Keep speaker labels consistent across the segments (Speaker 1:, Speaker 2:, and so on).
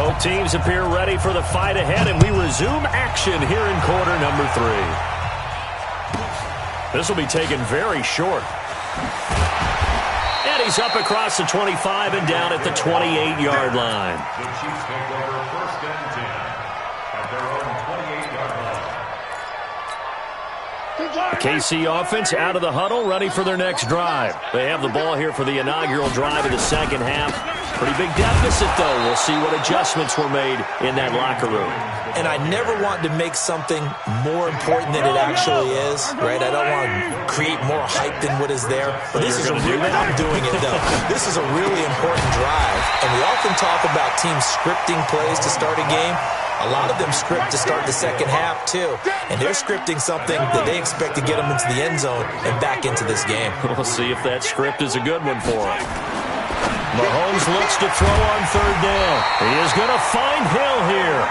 Speaker 1: Both teams appear ready for the fight ahead, and we resume action here in quarter number 3. This will be taken very short. And he's up across the 25 and down at the 28-yard line.
Speaker 2: The Chiefs take over first and 10 at their own 28-yard line.
Speaker 1: The KC offense out of the huddle, ready for their next drive. They have the ball here for the inaugural drive of the second half. Pretty big deficit, though. We'll see what adjustments were made in that locker room.
Speaker 3: And I never want to make something more important than it actually is, right? I don't want to create more hype than what is there. But this is I'm doing it, though. This is a really important drive. And we often talk about teams scripting plays to start a game. A lot of them script to start the second half, too. And they're scripting something that they expect to get them into the end zone and back into this game.
Speaker 1: We'll see if that script is a good one for them. Mahomes looks to throw on third down. He is going to find Hill here.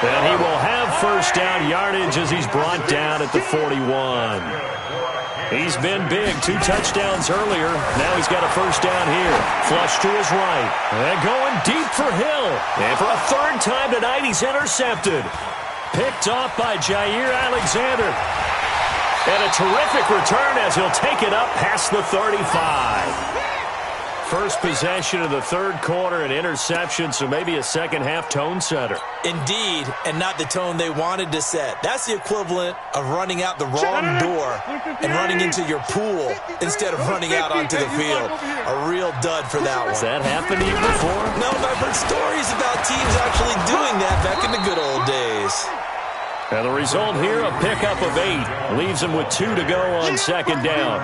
Speaker 1: And he will have first down yardage as he's brought down at the 41. He's been big. 2 touchdowns earlier. Now he's got a first down here. Flush to his right. And going deep for Hill. And for a third time tonight, he's intercepted. Picked off by Jair Alexander. And a terrific return as he'll take it up past the 35. First possession of the third quarter, an interception, so maybe a second-half tone setter.
Speaker 3: Indeed, and not the tone they wanted to set. That's the equivalent of running out the wrong door and running into your pool instead of running out onto the field. A real dud for that one.
Speaker 1: Has that happened to you before?
Speaker 3: No, but I've heard stories about teams actually doing that back in the good old days.
Speaker 1: And the result here, a pickup of 8. Leaves them with 2 to go on second down.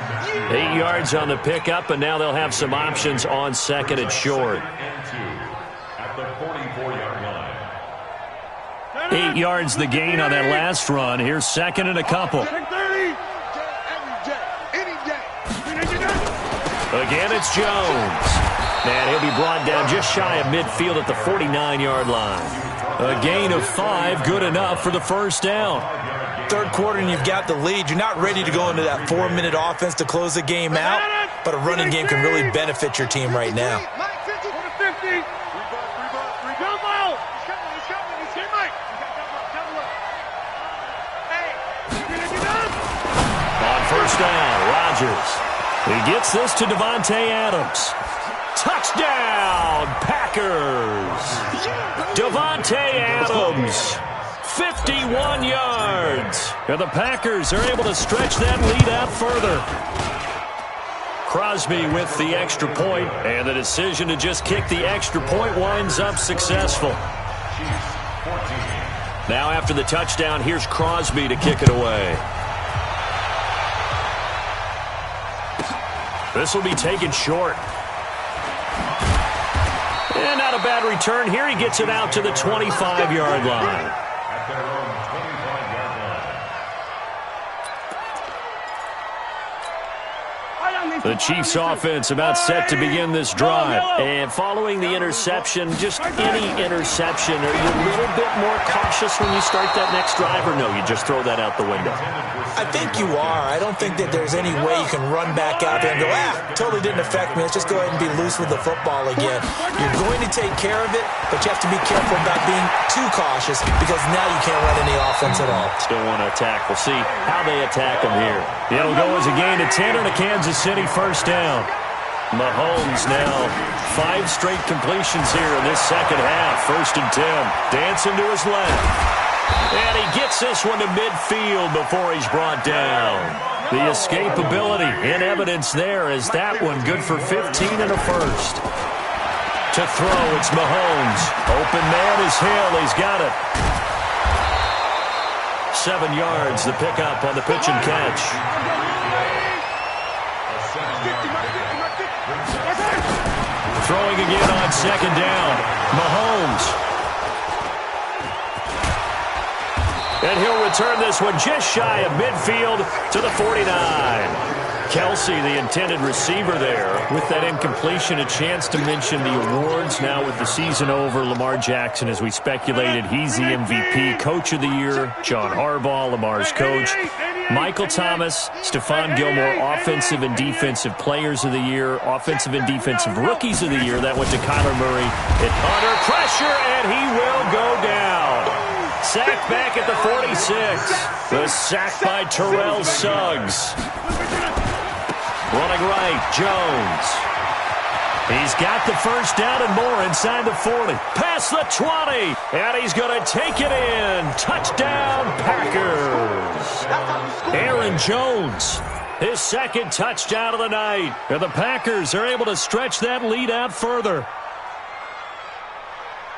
Speaker 1: 8 yards on the pickup, and now they'll have some options on second and short.
Speaker 2: At the 44-yard line.
Speaker 1: 8 yards the gain on that last run. Here's second and a couple. Again, it's Jones. And he'll be brought down just shy of midfield at the 49-yard line. A gain of 5, good enough for the first down.
Speaker 3: Third quarter and you've got the lead. You're not ready to go into that 4-minute offense to close the game out, but a running game can really benefit your team right now.
Speaker 1: On first down, Rodgers. He gets this to Davante Adams. Touchdown, Packers! Davante Adams, 51 yards. And the Packers are able to stretch that lead out further. Crosby with the extra point, and the decision to just kick the extra point winds up successful. Now after the touchdown, here's Crosby to kick it away. This will be taken short. And not a bad return here. He gets it out to the 25-yard line.
Speaker 2: At their own 25-yard line.
Speaker 1: The Chiefs offense about set to begin this drive. And following the interception, just any interception, are you a little bit more cautious when you start that next drive, or no, you just throw that out the window?
Speaker 3: I think you are. I don't think that there's any way you can run back out there and go, totally didn't affect me. Let's just go ahead and be loose with the football again. You're going to take care of it, but you have to be careful about being too cautious because now you can't run any offense at all.
Speaker 1: Still want to attack. We'll see how they attack them here. It'll go as a gain of 10 and a Kansas City first down. Mahomes now 5 straight completions here in this second half. First and 10. Dancing to his left. And he gets this one to midfield before he's brought down. The escapability in evidence there as that one good for 15 and a first. To throw, it's Mahomes. Open man is Hill. He's got it. 7 yards, the pickup on the pitch and catch. Throwing again on second down. Mahomes. And he'll return this one just shy of midfield to the 49. Kelsey, the intended receiver there. With that incompletion, a chance to mention the awards. Now with the season over, Lamar Jackson, as we speculated, he's the MVP, Coach of the Year. John Harbaugh, Lamar's coach. Michael Thomas, Stephon Gilmore, Offensive and Defensive Players of the Year, Offensive and Defensive Rookies of the Year. That went to Kyler Murray. Under pressure, and he will go down. Sacked back at the 46. The sack by Terrell Suggs. Running right, Jones. He's got the first down and more inside the 40. Past the 20. And he's going to take it in. Touchdown, Packers. Aaron Jones, his second touchdown of the night. And the Packers are able to stretch that lead out further.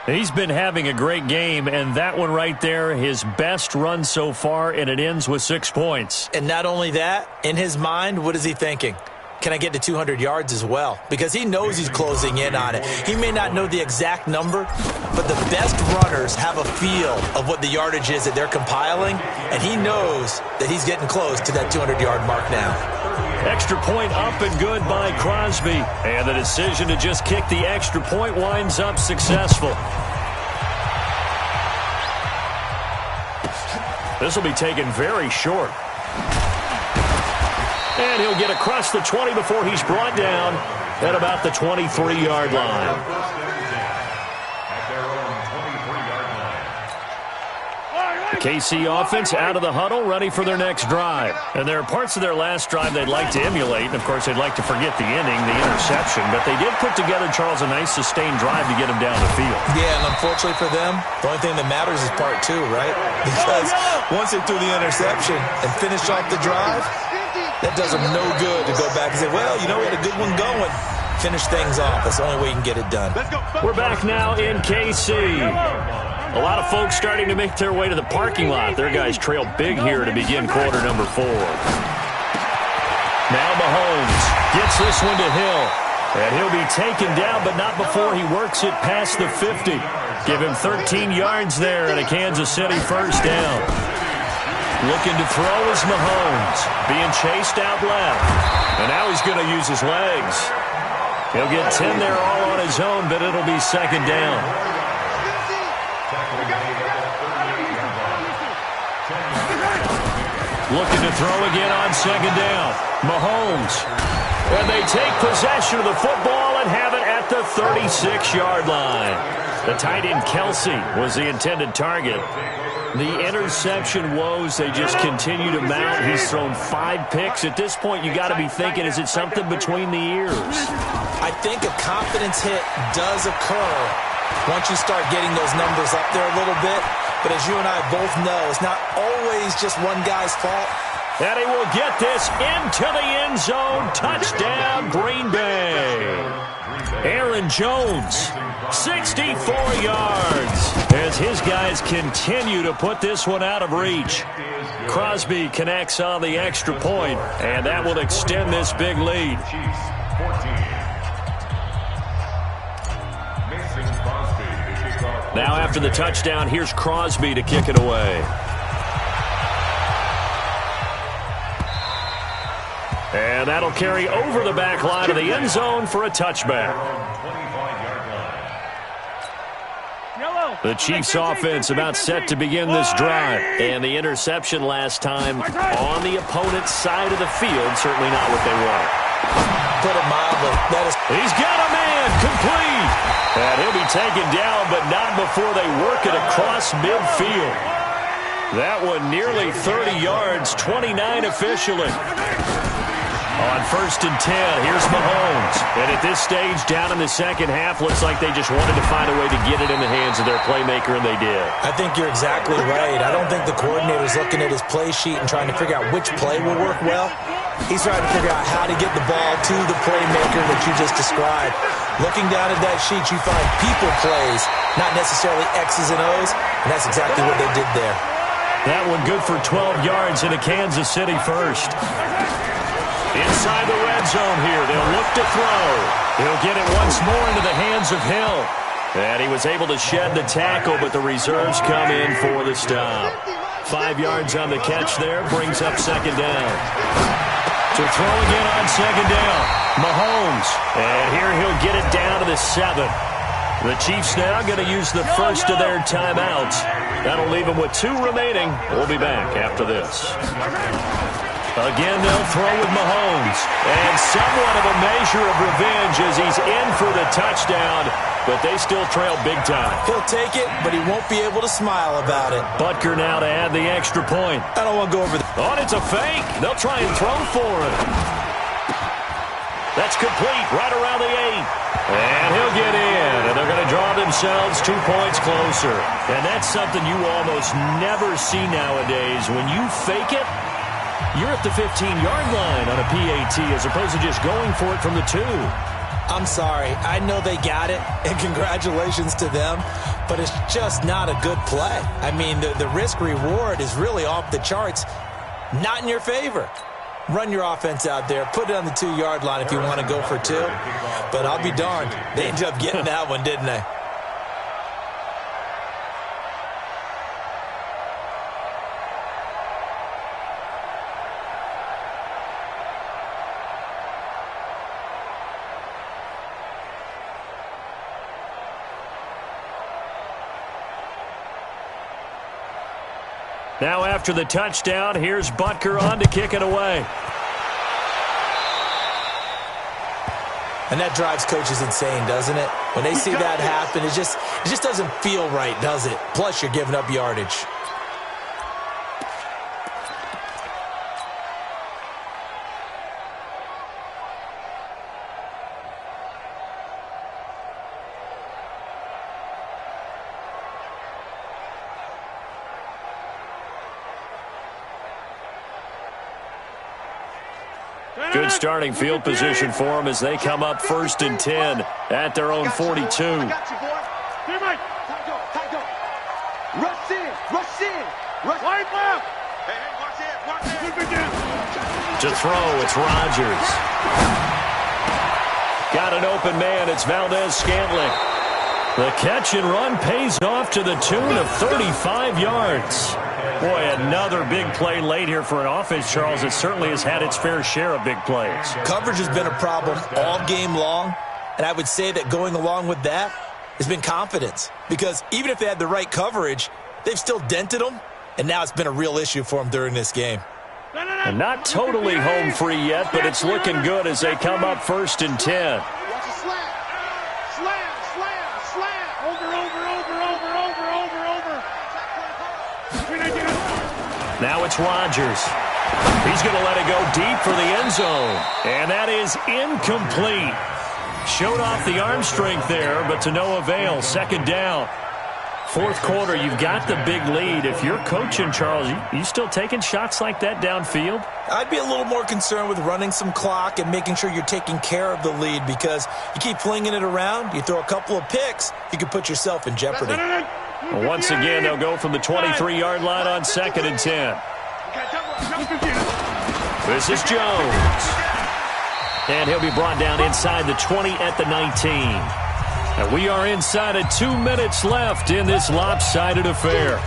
Speaker 1: He's been having a great game, and that one right there, his best run so far, and it ends with 6 points.
Speaker 3: And not only that, in his mind, what is he thinking? Can I get to 200 yards as well? Because he knows he's closing in on it. He may not know the exact number, but the best runners have a feel of what the yardage is that they're compiling, and he knows that he's getting close to that 200-yard mark now.
Speaker 1: Extra point up and good by Crosby. And the decision to just kick the extra point winds up successful. This will be taken very short. And he'll get across the 20 before he's brought down at about the 23-yard line. KC offense out of the huddle, ready for their next drive. And there are parts of their last drive they'd like to emulate. And, of course, they'd like to forget the inning, the interception. But they did put together, Charles, a nice sustained drive to get him down the field.
Speaker 3: Yeah, and unfortunately for them, the only thing that matters is part two, right? Because once they threw the interception and finished off the drive, that does them no good to go back and say, well, you know, we had a good one going. Finish things off. That's the only way you can get it done.
Speaker 1: We're back now in KC. A lot of folks starting to make their way to the parking lot. Their guys trail big here to begin quarter number 4. Now Mahomes gets this one to Hill. And he'll be taken down, but not before he works it past the 50. Give him 13 yards there and a Kansas City first down. Looking to throw is Mahomes. Being chased out left. And now he's going to use his legs. He'll get 10 there all on his own, but it'll be second down. Looking to throw again on second down. Mahomes. And they take possession of the football and have it at the 36-yard line. The tight end Kelsey was the intended target. The interception woes, they just continue to mount. He's thrown 5 picks. At this point, you got to be thinking, is it something between the ears?
Speaker 3: I think a confidence hit does occur once you start getting those numbers up there a little bit. But as you and I both know, it's not always just one guy's fault.
Speaker 1: And he will get this into the end zone. Touchdown, Green Bay. Aaron Jones, 64 yards. As his guys continue to put this one out of reach. Crosby connects on the extra point, and that will extend this big lead. Now after the touchdown, here's Crosby to kick it away. And that'll carry over the back line of the end zone for a touchback. The Chiefs offense about set to begin this drive. And the interception last time on the opponent's side of the field, certainly not what they wanted.
Speaker 3: Put it mildly.
Speaker 1: He's got a man complete. And he'll be taken down, but not before they work it across midfield. That one nearly 30 yards, 29 officially. On 1st and 10, here's Mahomes. And at this stage, down in the second half, looks like they just wanted to find a way to get it in the hands of their playmaker, and they did.
Speaker 3: I think you're exactly right. I don't think the coordinator's looking at his play sheet and trying to figure out which play will work well. He's trying to figure out how to get the ball to the playmaker that you just described. Looking down at that sheet, you find people plays, not necessarily X's and O's, and that's exactly what they did there.
Speaker 1: That one good for 12 yards into Kansas City first. Inside the red zone here, they'll look to throw. He'll get it once more into the hands of Hill. And he was able to shed the tackle, but the reserves come in for the stop. 5 yards on the catch there, brings up second down. To throw again on second down, Mahomes. And here he'll get it down to the 7. The Chiefs now going to use the first of their timeouts. That'll leave them with 2 remaining. We'll be back after this. Again, they'll throw with Mahomes. And somewhat of a measure of revenge as he's in for the touchdown. But they still trail big time.
Speaker 3: He'll take it, but he won't be able to smile about it.
Speaker 1: Butker now to add the extra point.
Speaker 3: I don't want to go over that.
Speaker 1: Oh, it's a fake. They'll try and throw for it. That's complete right around the 8. And he'll get in. And they're going to draw themselves 2 points closer. And that's something you almost never see nowadays. When you fake it, you're at the 15-yard line on a PAT as opposed to just going for it from the 2.
Speaker 3: I'm sorry. I know they got it, and congratulations to them, but it's just not a good play. I mean, the risk-reward is really off the charts, not in your favor. Run your offense out there. Put it on the 2-yard line if you want to go for 2. But I'll be darned. They ended up getting that one, didn't they?
Speaker 1: Now after the touchdown, here's Butker on to kick it away.
Speaker 3: And that drives coaches insane, doesn't it? When they see that happen, it just doesn't feel right, does it? Plus, you're giving up yardage.
Speaker 1: Good starting field position for them as they come up 1st and 10 at their own 42.
Speaker 4: Rush in. Right left. Hey, watch it.
Speaker 1: To throw, it's Rodgers. Got an open man, it's Valdez-Scantling. The catch and run pays off to the tune of 35 yards. Boy, another big play late here for an offense, Charles. It certainly has had its fair share of big plays.
Speaker 3: Coverage has been a problem all game long, and I would say that going along with that has been confidence. Because even if they had the right coverage, they've still dented them, and now it's been a real issue for them during this game.
Speaker 1: And not totally home free yet, but it's looking good as they come up 1st and 10. Now it's Rodgers. He's going to let it go deep for the end zone. And that is incomplete. Showed off the arm strength there, but to no avail. 2nd down. 4th quarter, you've got the big lead. If you're coaching, Charles, you still taking shots like that downfield?
Speaker 3: I'd be a little more concerned with running some clock and making sure you're taking care of the lead, because you keep flinging it around, you throw a couple of picks, you can put yourself in jeopardy.
Speaker 1: Well, once again, they'll go from the 23-yard line on 2nd and 10. This is Jones. And he'll be brought down inside the 20 at the 19. And we are inside of 2 minutes left in this lopsided affair.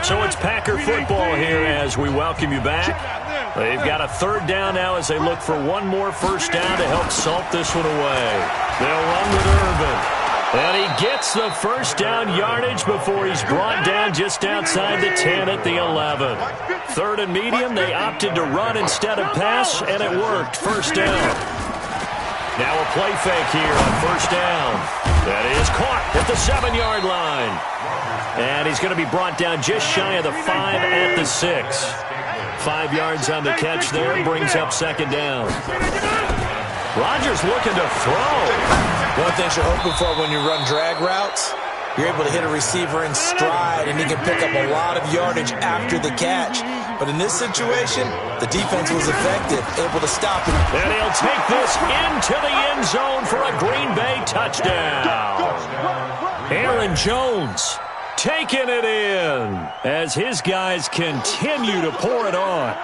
Speaker 1: So it's Packer football here as we welcome you back. They've got a 3rd down now as they look for one more 1st down to help salt this one away. They'll run with Urban. And he gets the 1st down yardage before he's brought down just outside the 10 at the 11. 3rd and medium, they opted to run instead of pass, and it worked. 1st down. Now a play fake here on 1st down. That is caught at the 7-yard line. And he's going to be brought down just shy of the 5 at the 6. 5 yards on the catch there, brings up 2nd down. Rodgers looking to throw.
Speaker 3: One of the things you're hoping for when you run drag routes, you're able to hit a receiver in stride, and he can pick up a lot of yardage after the catch. But in this situation, the defense was effective, able to stop it.
Speaker 1: And he'll take this into the end zone for a Green Bay touchdown. Aaron Jones taking it in as his guys continue to pour it on.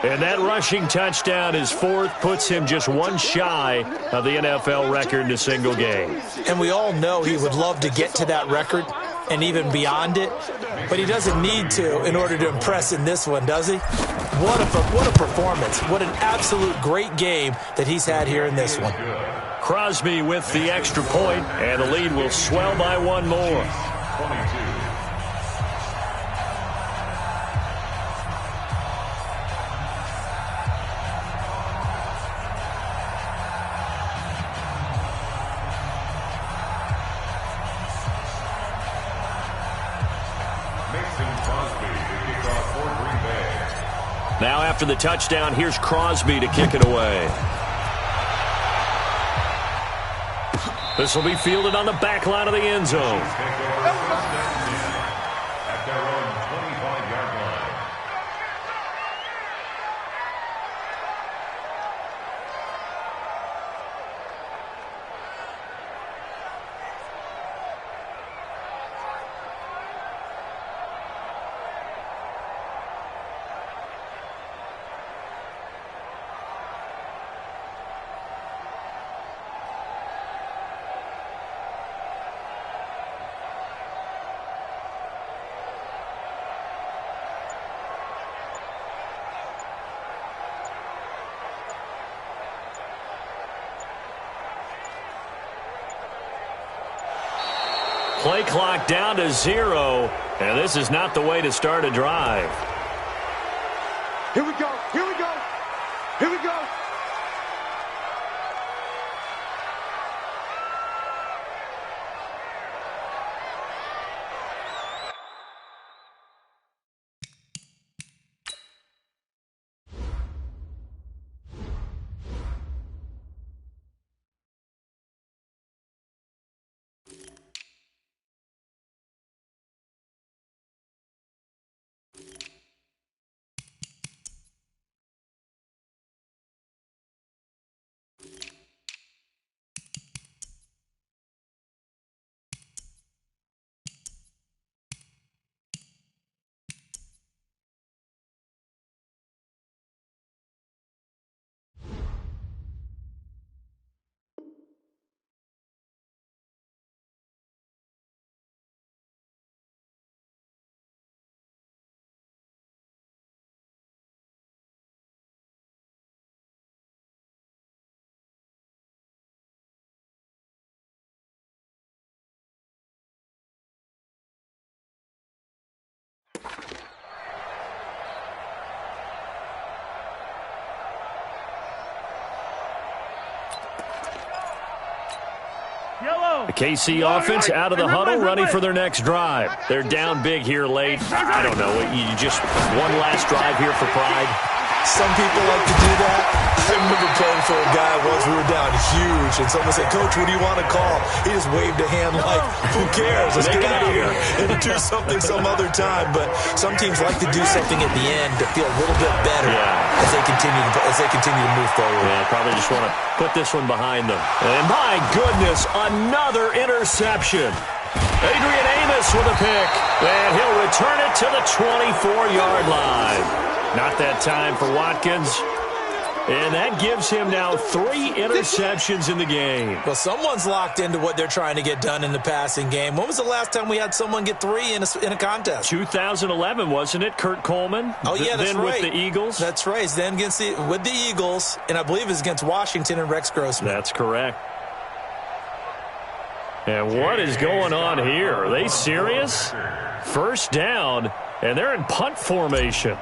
Speaker 1: And that rushing touchdown, his fourth, puts him just one shy of the NFL record in a single game.
Speaker 3: And we all know he would love to get to that record and even beyond it, but he doesn't need to in order to impress in this one, does he? What a performance. What an absolute great game that he's had here in this one.
Speaker 1: Crosby with the extra point, and the lead will swell by one more.
Speaker 2: 22.
Speaker 1: Now after the touchdown, here's Crosby to kick it away. This will be fielded on the back line of the end zone.
Speaker 2: At their own 25-yard line.
Speaker 1: Play clock down to 0, and this is not the way to start a drive.
Speaker 4: Here we go. Here we go. Here we go.
Speaker 1: The KC offense out of the huddle, ready for their next drive. They're down big here late. I don't know. You just one last drive here for pride.
Speaker 3: Some people like to do that. I remember playing for a guy once. We were down huge, and someone said, "Coach, what do you want to call?" He just waved a hand like, "Who cares? Let's get out of here and do something some other time." But some teams like to do something at the end to feel a little bit better as they continue to move forward.
Speaker 1: Yeah, probably just want to put this one behind them. And my goodness, another interception. Adrian Amos with a pick, and he'll return it to the 24-yard line. Not that time for Watkins. And that gives him now 3 interceptions in the game.
Speaker 3: Well, someone's locked into what they're trying to get done in the passing game. When was the last time we had someone get 3 in a contest?
Speaker 1: 2011, wasn't it? Kurt Coleman?
Speaker 3: Oh, yeah, that's
Speaker 1: then
Speaker 3: right.
Speaker 1: with the Eagles?
Speaker 3: That's right. Then with the Eagles, and I believe it was against Washington and Rex Grossman.
Speaker 1: That's correct. And what is going on here? Are they serious? First down, and they're in punt formation.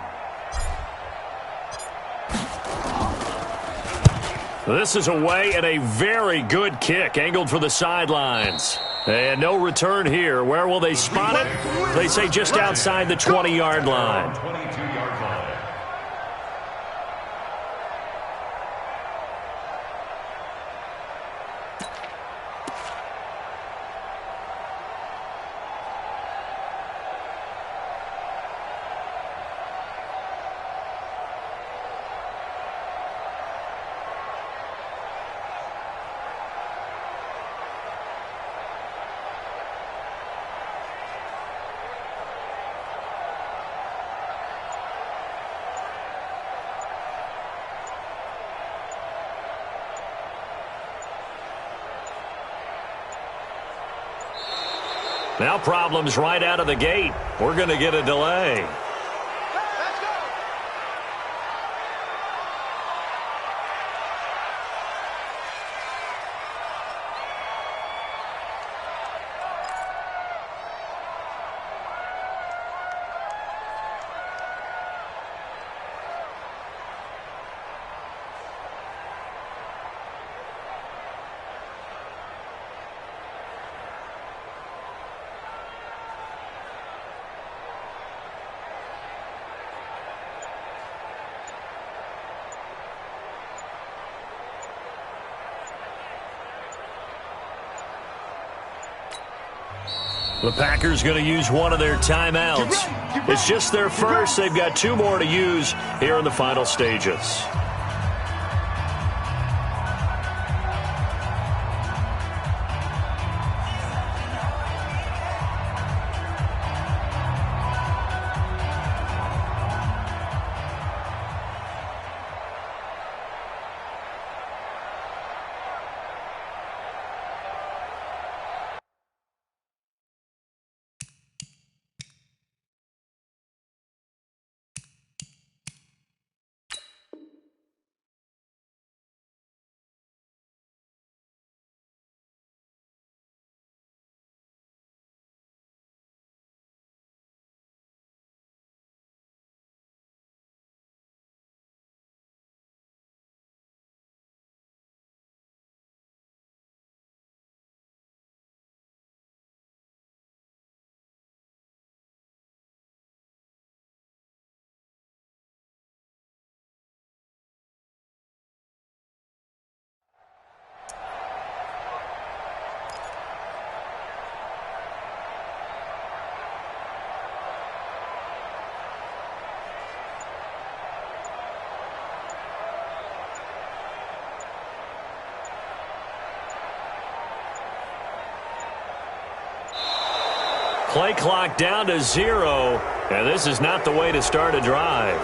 Speaker 1: This is away, and a very good kick angled for the sidelines. And no return here. Where will they spot it? They say just outside the 20-yard line.
Speaker 2: 22-yard line.
Speaker 1: Now problems right out of the gate. We're going to get a delay. The Packers going to use one of their timeouts. It's just their first. They've got 2 more to use here in the final stages. Play clock down to 0, and this is not the way to start a drive.